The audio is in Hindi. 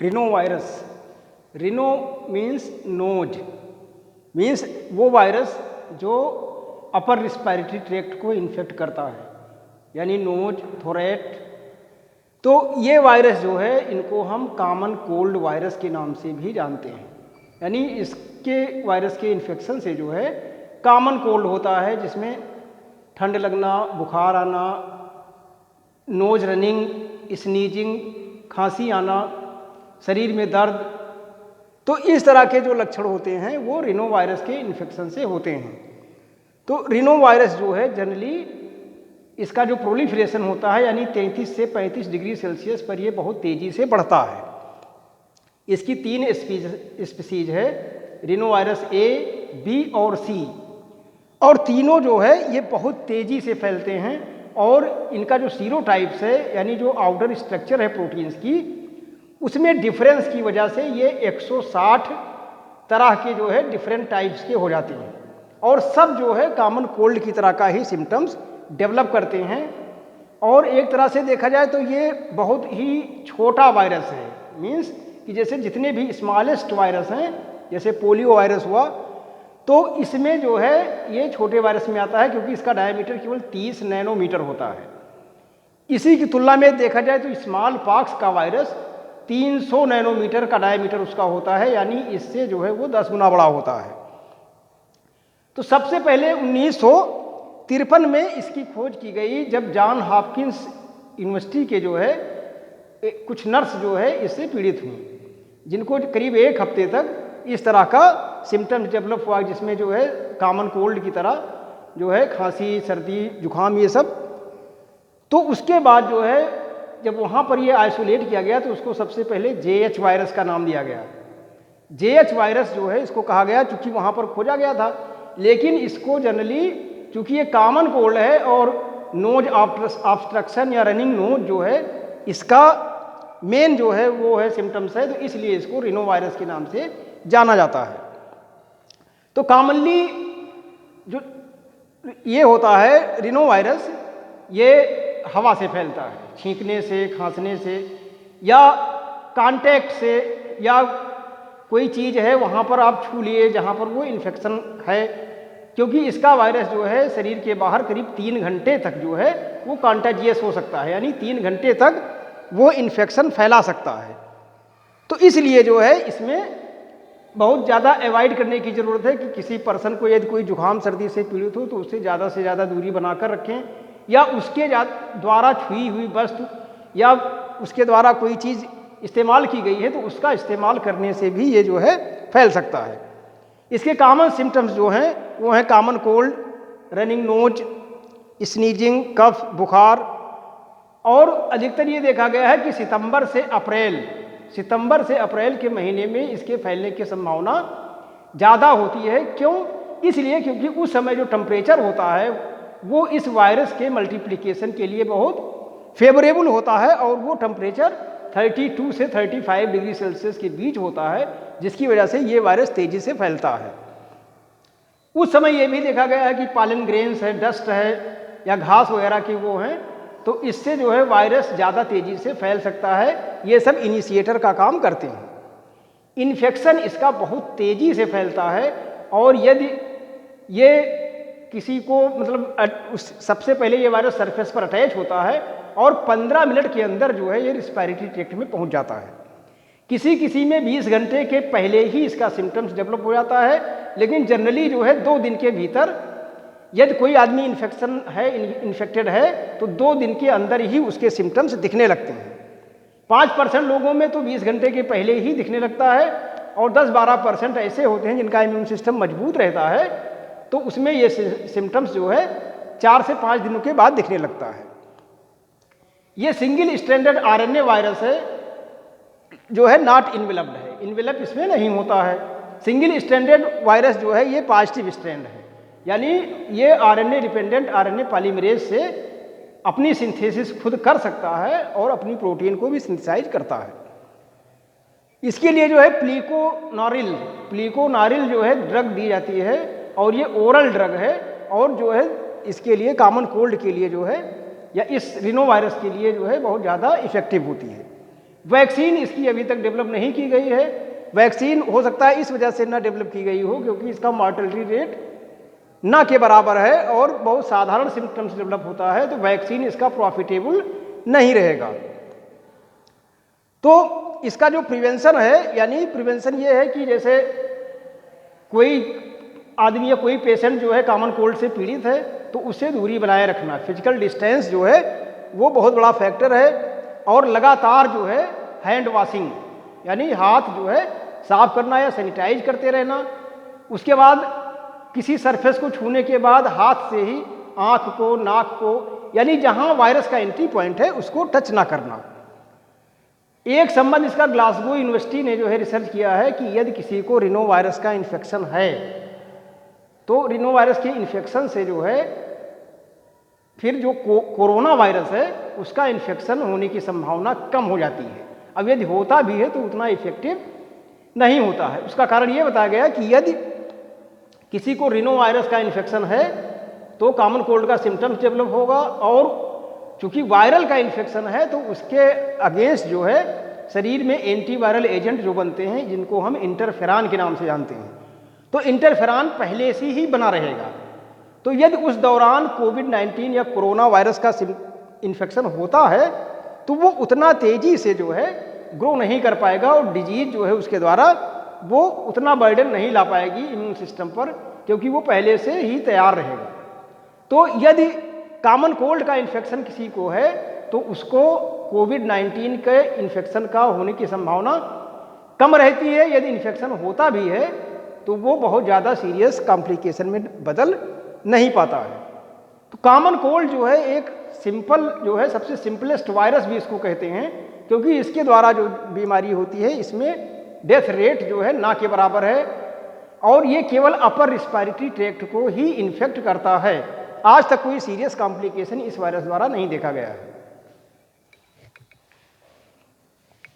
Reno virus, rhino means nose, means वो वायरस जो अपर रिस्पायरेटरी ट्रैक्ट को इन्फेक्ट करता है, यानी नोज, थोरैट। तो ये वायरस जो है इनको हम कॉमन कोल्ड वायरस के नाम से भी जानते हैं, यानी इसके वायरस के इन्फेक्शन से जो है कॉमन कोल्ड होता है, जिसमें ठंड लगना, बुखार आना, नोज रनिंग, स्नीजिंग, खांसी आना, शरीर में दर्द। तो इस तरह के जो लक्षण होते हैं वो रिनो वायरस के इन्फेक्शन से होते हैं। तो रिनो वायरस जो है जनरली इसका जो प्रोलिफरेशन होता है यानी 33 से 35 डिग्री सेल्सियस पर ये बहुत तेज़ी से बढ़ता है। इसकी 3 स्पीसीज है, रिनो वायरस ए, बी और सी, और तीनों जो है ये बहुत तेज़ी से फैलते हैं। और इनका जो सीरोटाइप्स है यानी जो आउटर स्ट्रक्चर है प्रोटीन्स की, उसमें डिफरेंस की वजह से ये 160 तरह के जो है डिफरेंट टाइप्स के हो जाते हैं, और सब जो है कॉमन कोल्ड की तरह का ही सिम्टम्स डेवलप करते हैं। और एक तरह से देखा जाए तो ये बहुत ही छोटा वायरस है, मीन्स कि जैसे जितने भी स्मॉलेस्ट वायरस हैं, जैसे पोलियो वायरस हुआ, तो इसमें जो है ये छोटे वायरस में आता है क्योंकि इसका डायमीटर केवल 30 नैनोमीटर होता है। इसी की तुलना में देखा जाए तो स्मॉल पॉक्स का वायरस 300 नैनोमीटर का डायमीटर उसका होता है, यानी इससे जो है वो 10 गुना बड़ा होता है। तो सबसे पहले 1953 में इसकी खोज की गई, जब जॉन हॉपकिंस यूनिवर्सिटी के जो है कुछ नर्स जो है इससे पीड़ित हुई, जिनको करीब 1 हफ्ते तक इस तरह का सिम्टम्स डेवलप हुआ, जिसमें जो है कॉमन कोल्ड की तरह जो है खांसी, सर्दी, जुखाम, ये सब। तो उसके बाद जो है जब वहाँ पर ये आइसोलेट किया गया तो उसको सबसे पहले JH वायरस का नाम दिया गया। JH वायरस जो है इसको कहा गया चूँकि वहाँ पर खोजा गया था, लेकिन इसको जनरली चूँकि ये कॉमन कोल्ड है और नोज ऑब्स्ट्रक्शन या रनिंग नोज जो है इसका मेन जो है वो है सिम्टम्स है, तो इसलिए इसको रिनो वायरस के नाम से जाना जाता है। तो कॉमनली जो ये होता है रिनो वायरस, ये हवा से फैलता है, छींकने से, खांसने से, या कांटेक्ट से, या कोई चीज़ है वहाँ पर आप छू लिए जहाँ पर वो इन्फेक्शन है, क्योंकि इसका वायरस जो है शरीर के बाहर करीब 3 घंटे तक जो है वो कॉन्टेजियस हो सकता है, यानी 3 घंटे तक वो इन्फेक्शन फैला सकता है। तो इसलिए जो है इसमें बहुत ज़्यादा अवॉइड करने की ज़रूरत है कि किसी पर्सन को यदि कोई जुकाम सर्दी से पीड़ित हो तो उससे ज़्यादा दूरी बनाकर रखें, या उसके द्वारा छुई हुई वस्तु या उसके द्वारा कोई चीज़ इस्तेमाल की गई है तो उसका इस्तेमाल करने से भी ये जो है फैल सकता है। इसके कॉमन सिम्टम्स जो हैं वो हैं common cold, running nose, sneezing, cough, बुखार। और अधिकतर ये देखा गया है कि सितंबर से अप्रैल के महीने में इसके फैलने की संभावना ज़्यादा होती है। क्यों? इसलिए क्योंकि उस समय जो टेम्परेचर होता है वो इस वायरस के मल्टीप्लिकेशन के लिए बहुत फेवरेबल होता है, और वो टेम्परेचर 32 से 35 डिग्री सेल्सियस के बीच होता है, जिसकी वजह से ये वायरस तेज़ी से फैलता है। उस समय ये भी देखा गया है कि पॉलन ग्रेन्स है, डस्ट है, या घास वगैरह की वो हैं, तो इससे जो है वायरस ज़्यादा तेज़ी से फैल सकता है। ये सब इनिशिएटर का काम करते हैं। इन्फेक्शन इसका बहुत तेज़ी से फैलता है, और यदि ये किसी को मतलब सबसे पहले ये वायरस सरफेस पर अटैच होता है और 15 मिनट के अंदर जो है ये रिस्पायरेटरी ट्रैक्ट में पहुंच जाता है। किसी में 20 घंटे के पहले ही इसका सिम्टम्स डेवलप हो जाता है, लेकिन जनरली जो है 2 दिन के भीतर, यदि कोई आदमी इन्फेक्टेड है तो 2 दिन के अंदर ही उसके सिम्टम्स दिखने लगते हैं। 5% लोगों में तो 20 घंटे के पहले ही दिखने लगता है, और 10-12% ऐसे होते हैं जिनका इम्यून सिस्टम मजबूत रहता है, तो उसमें ये सिम्टम्स जो है 4 से 5 दिनों के बाद दिखने लगता है। ये सिंगल स्ट्रैंडेड RNA वायरस है जो है नॉट इन्वेलप्ड है, इन्वेलप इसमें नहीं होता है। सिंगल स्ट्रैंडेड वायरस जो है ये पॉजिटिव स्ट्रैंड है, यानी ये RNA डिपेंडेंट RNA पॉलीमरेज से अपनी सिंथेसिस खुद कर सकता है और अपनी प्रोटीन को भी सिंथेसाइज करता है। इसके लिए जो है प्लीकोनारिल जो है ड्रग दी जाती है, और ये ओरल ड्रग है, और जो है इसके लिए कॉमन कोल्ड के लिए जो है या इस रिनो वायरस के लिए जो है बहुत ज़्यादा इफेक्टिव होती है। वैक्सीन इसकी अभी तक डेवलप नहीं की गई है। वैक्सीन हो सकता है इस वजह से ना डेवलप की गई हो क्योंकि इसका मॉर्टेलिटी रेट ना के बराबर है और बहुत साधारण सिम्टम्स डेवलप होता है, तो वैक्सीन इसका प्रॉफिटेबल नहीं रहेगा। तो इसका जो प्रिवेंशन है, यानी प्रिवेंशन ये है कि जैसे कोई आदमी या कोई पेशेंट जो है कॉमन कोल्ड से पीड़ित है तो उससे दूरी बनाए रखना, फिजिकल डिस्टेंस जो है वो बहुत बड़ा फैक्टर है। और लगातार जो है हैंड वॉशिंग, यानी हाथ जो है साफ करना या सैनिटाइज करते रहना। उसके बाद किसी सरफेस को छूने के बाद हाथ से ही आँख को, नाक को, यानी जहाँ वायरस का एंट्री पॉइंट है उसको टच ना करना। एक संबंध इसका ग्लासगो यूनिवर्सिटी ने जो है रिसर्च किया है कि यदि किसी को रिनो वायरस का इन्फेक्शन है तो रिनो वायरस के इन्फेक्शन से जो है फिर जो कोरोना वायरस है उसका इन्फेक्शन होने की संभावना कम हो जाती है। अब यदि होता भी है तो उतना इफेक्टिव नहीं होता है। उसका कारण ये बताया गया कि यदि किसी को रिनो वायरस का इन्फेक्शन है तो कॉमन कोल्ड का सिम्टम्स डेवलप होगा, और चूंकि वायरल का इन्फेक्शन है तो उसके अगेंस्ट जो है शरीर में एंटीवायरल एजेंट जो बनते हैं जिनको हम इंटरफेरॉन के नाम से जानते हैं, तो इंटरफेरॉन पहले से ही बना रहेगा। तो यदि उस दौरान कोविड-19 या कोरोना वायरस का इन्फेक्शन होता है तो वो उतना तेजी से जो है ग्रो नहीं कर पाएगा और डिजीज जो है उसके द्वारा वो उतना बर्डन नहीं ला पाएगी इम्यून सिस्टम पर, क्योंकि वो पहले से ही तैयार रहेगा। तो यदि कॉमन कोल्ड का इन्फेक्शन किसी को है तो उसको कोविड-19 के इन्फेक्शन का होने की संभावना कम रहती है। यदि इन्फेक्शन होता भी है तो वो बहुत ज़्यादा सीरियस कॉम्प्लिकेशन में बदल नहीं पाता है। तो कॉमन कोल्ड जो है एक सिंपल जो है सबसे सिंपलेस्ट वायरस भी इसको कहते हैं, क्योंकि इसके द्वारा जो बीमारी होती है इसमें डेथ रेट जो है ना के बराबर है, और ये केवल अपर रिस्पायरेटरी ट्रैक्ट को ही इन्फेक्ट करता है। आज तक कोई सीरियस कॉम्प्लिकेशन इस वायरस द्वारा नहीं देखा गया है।